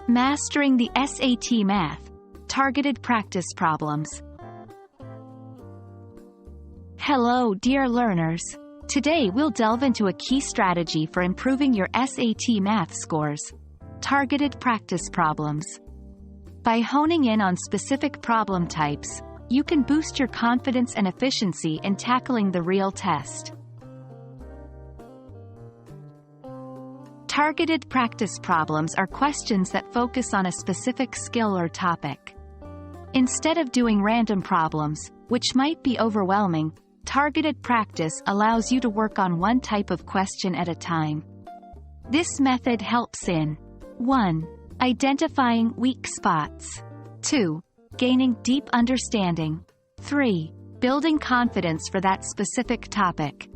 Mastering the SAT Math. Targeted practice problems. Hello, dear learners. Today we'll delve into a key strategy for improving your SAT Math scores. Targeted practice problems. By honing in on specific problem types, you can boost your confidence and efficiency in tackling the real test. Targeted practice problems are questions that focus on a specific skill or topic. Instead of doing random problems, which might be overwhelming, targeted practice allows you to work on one type of question at a time. This method helps in 1. Identifying weak spots. 2. Gaining deep understanding. 3. Building confidence for that specific topic.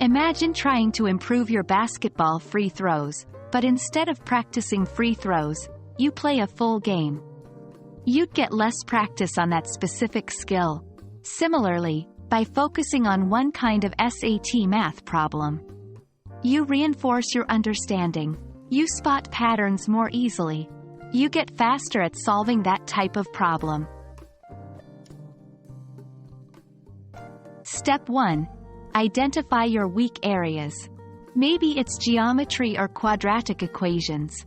Imagine trying to improve your basketball free throws, but instead of practicing free throws, you play a full game. You'd get less practice on that specific skill. Similarly, by focusing on one kind of SAT math problem, you reinforce your understanding. You spot patterns more easily. You get faster at solving that type of problem. Step 1. Identify your weak areas. Maybe it's geometry or quadratic equations.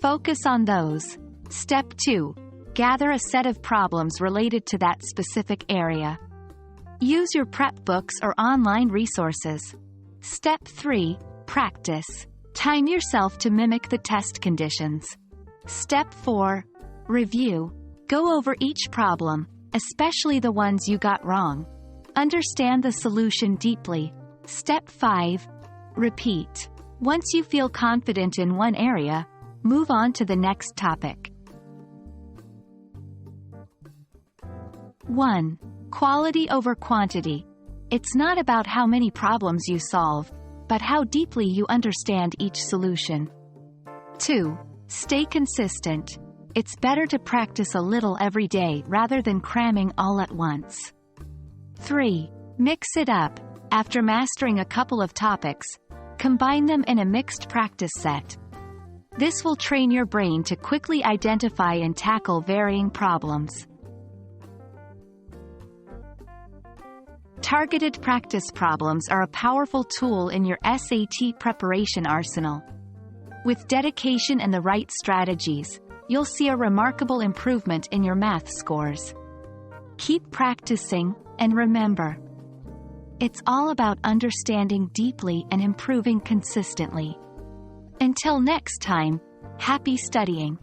Focus on those. Step 2. Gather a set of problems related to that specific area. Use your prep books or online resources. Step 3. Practice. Time yourself to mimic the test conditions. Step 4. Review. Go over each problem, especially the ones you got wrong. Understand the solution deeply. Step 5. Repeat. Once you feel confident in one area, move on to the next topic. 1. Quality over quantity. It's not about how many problems you solve, but how deeply you understand each solution. 2. Stay consistent. It's better to practice a little every day rather than cramming all at once. 3. Mix it up. After mastering a couple of topics, combine them in a mixed practice set. This will train your brain to quickly identify and tackle varying problems. Targeted practice problems are a powerful tool in your SAT preparation arsenal. With dedication and the right strategies, you'll see a remarkable improvement in your math scores. Keep practicing, and remember, it's all about understanding deeply and improving consistently. Until next time, happy studying!